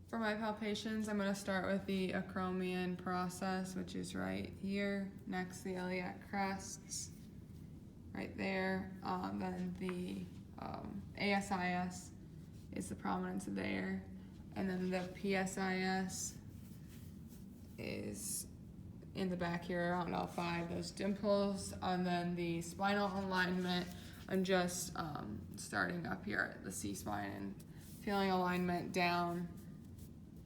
For my palpations, I'm going to start with the acromion process, which is right here, next to the iliac crests, right there. Then the ASIS is the prominence there, and then the PSIS is in the back here around L5, those dimples, and then the spinal alignment. I'm just starting up here at the C-spine and feeling alignment down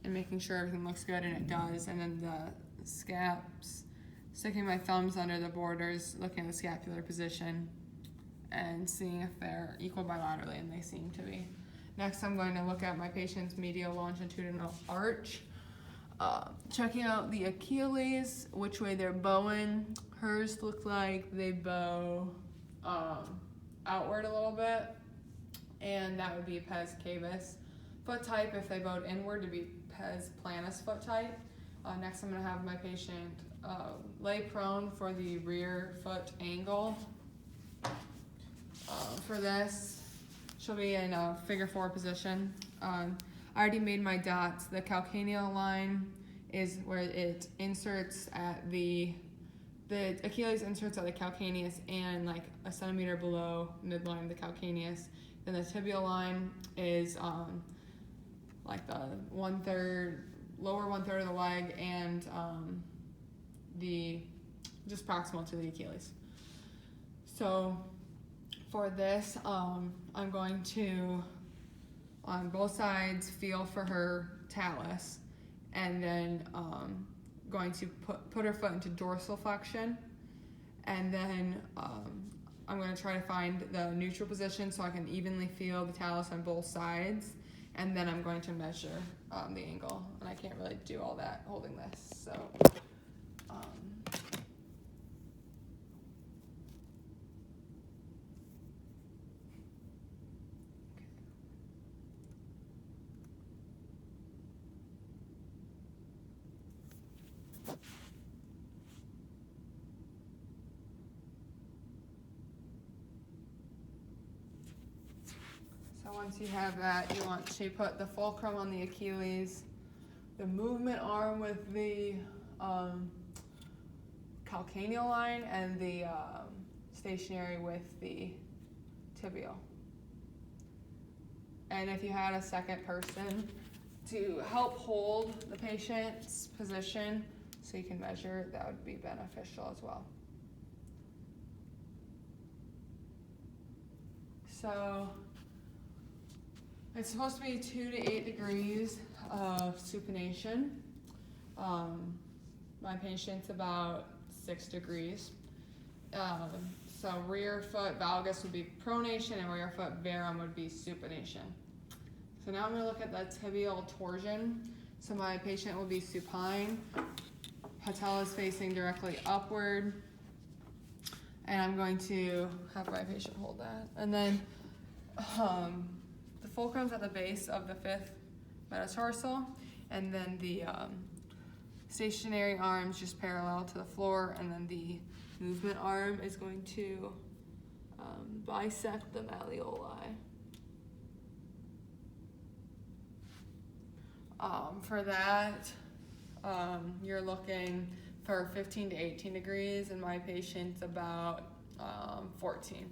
and making sure everything looks good, and it does. And then the scaps, sticking my thumbs under the borders, looking at the scapular position and seeing if they're equal bilaterally, and they seem to be. Next, I'm going to look at my patient's medial longitudinal arch, checking out the Achilles, which way they're bowing. Hers look like they bow outward a little bit, and that would be pes cavus. Foot type, if they bowed inward, to be pes planus foot type. Next, I'm going to have my patient lay prone for the rear foot angle. For this, she'll be in a figure 4 position. I already made my dots. The calcaneal line is where it inserts at the Achilles inserts at the calcaneus and like a centimeter below midline of the calcaneus. Then the tibial line is like the lower one third of the leg, and the just proximal to the Achilles. So for this, I'm going to on both sides feel for her talus, and then going to put her foot into dorsal flexion, and then I'm going to try to find the neutral position so I can evenly feel the talus on both sides, and then I'm going to measure the angle, and I can't really do all that holding this, so once you have that, you want to put the fulcrum on the Achilles, the movement arm with the calcaneal line, and the stationary with the tibial. And if you had a second person to help hold the patient's position so you can measure, that would be beneficial as well. So it's supposed to be 2 to 8 degrees of supination. My patient's about 6 degrees. So rear foot valgus would be pronation, and rear foot varum would be supination. So now I'm going to look at the tibial torsion. So my patient will be supine, patella is facing directly upward, and I'm going to have my patient hold that. And then the fulcrum's at the base of the 5th metatarsal, and then the stationary arm's just parallel to the floor, and then the movement arm is going to bisect the malleoli. For that, you're looking for 15 to 18 degrees, and my patient's about 14.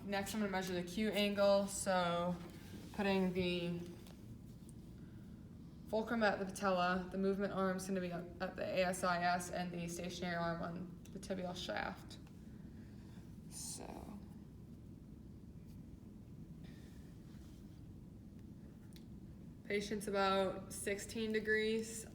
Next, I'm going to measure the Q angle, so putting the fulcrum at the patella, the movement arm's going to be at the ASIS, and the stationary arm on the tibial shaft. So patient's about 16 degrees,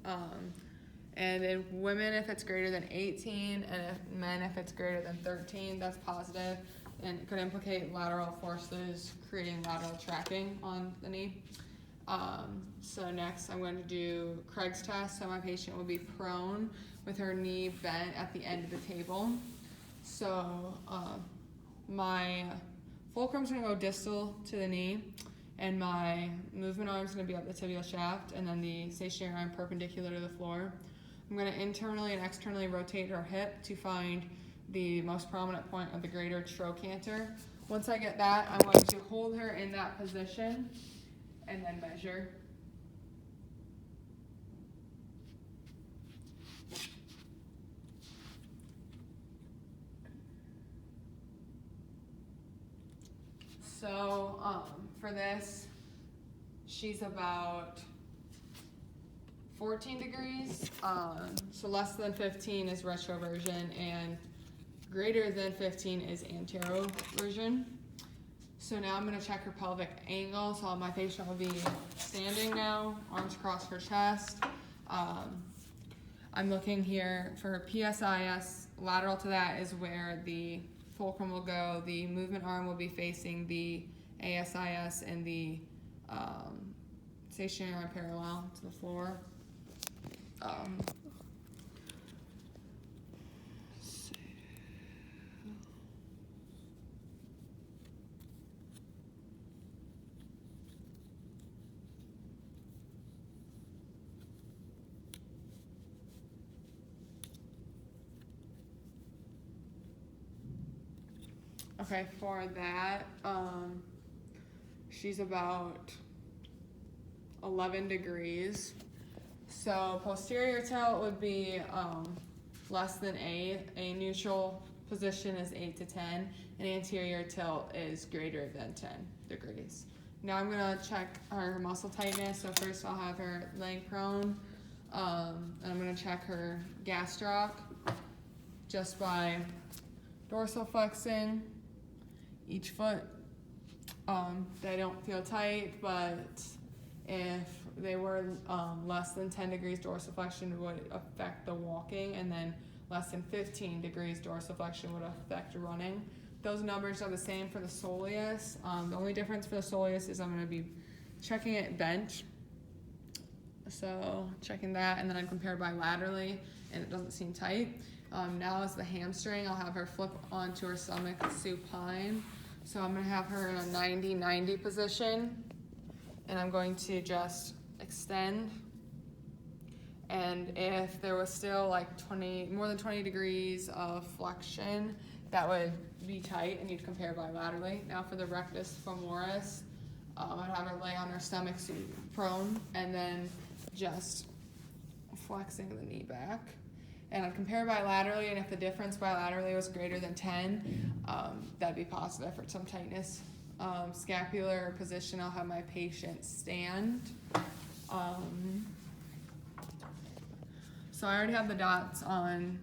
and in women if it's greater than 18, and men if it's greater than 13, that's positive, and it could implicate lateral forces creating lateral tracking on the knee. So next I'm going to do Craig's test. So my patient will be prone with her knee bent at the end of the table. So my fulcrum's going to go distal to the knee, and my movement arm's going to be up the tibial shaft, and then the stationary arm perpendicular to the floor. I'm going to internally and externally rotate her hip to find the most prominent point of the greater trochanter. Once I get that, I'm going to hold her in that position and then measure. So for this, she's about 14 degrees. So less than 15 is retroversion, and greater than 15 is anteroversion. So now I'm gonna check her pelvic angle. So my patient will be standing now, arms across her chest. I'm looking here for her PSIS. Lateral to that is where the fulcrum will go. The movement arm will be facing the ASIS, and the stationary arm parallel to the floor. Okay, for that, she's about 11 degrees. So posterior tilt would be less than 8. A neutral position is 8 to 10, and anterior tilt is greater than 10 degrees. Now I'm gonna check her muscle tightness. So first I'll have her laying prone, and I'm gonna check her gastroc just by dorsal flexing each foot. They don't feel tight, but if they were less than 10 degrees dorsiflexion would affect the walking, and then less than 15 degrees dorsiflexion would affect running. Those numbers are the same for the soleus. The only difference for the soleus is I'm going to be checking it bench. So checking that, and then I compare bilaterally, and it doesn't seem tight. Now is the hamstring. I'll have her flip onto her stomach supine. So I'm going to have her in a 90-90 position, and I'm going to just extend. And if there was still like more than 20 degrees of flexion, that would be tight, and you'd compare bilaterally. Now for the rectus femoris, I'd have her lay on her stomach prone, and then just flexing the knee back. And I'd compare bilaterally, and if the difference bilaterally was greater than 10, that'd be positive for some tightness. Scapular position, I'll have my patient stand. So I already have the dots on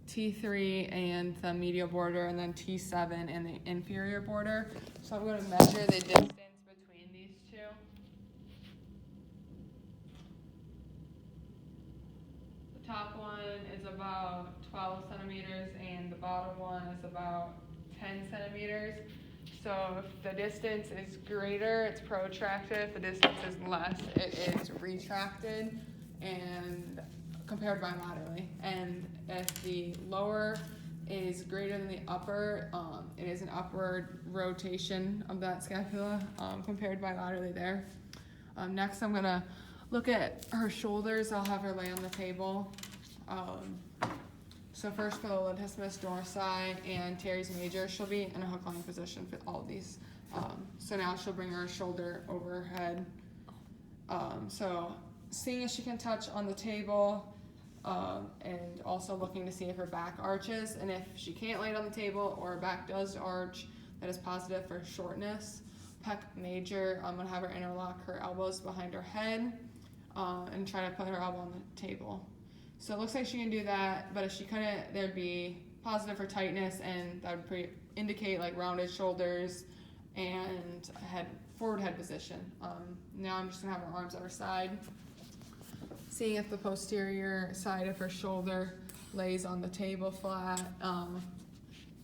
T3 and the medial border, and then T7 and the inferior border. So I'm going to measure the distance between these two. The top one is about 12 centimeters, and the bottom one is about 10 centimeters. So if the distance is greater, it's protracted. If the distance is less, it is retracted and compared bilaterally. And if the lower is greater than the upper, it is an upward rotation of that scapula, compared bilaterally there. Next, I'm gonna look at her shoulders. I'll have her lay on the table. So first for the latissimus dorsi and teres major, she'll be in a hook lying position for all of these. So now she'll bring her shoulder over her head. So seeing if she can touch on the table, and also looking to see if her back arches, and if she can't lay it on the table or her back does arch, that is positive for shortness. Pec major, I'm gonna have her interlock her elbows behind her head, and try to put her elbow on the table. So it looks like she can do that, but if she couldn't, there'd be positive for tightness, and that would indicate like rounded shoulders and forward head position. Now I'm just gonna have her arms at her side, seeing if the posterior side of her shoulder lays on the table flat.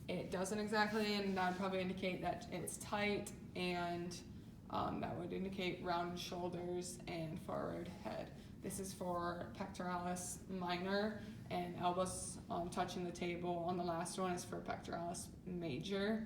It doesn't exactly, and that would probably indicate that it's tight, and that would indicate rounded shoulders and forward head. This is for pectoralis minor, and elbows touching the table on the last one is for pectoralis major.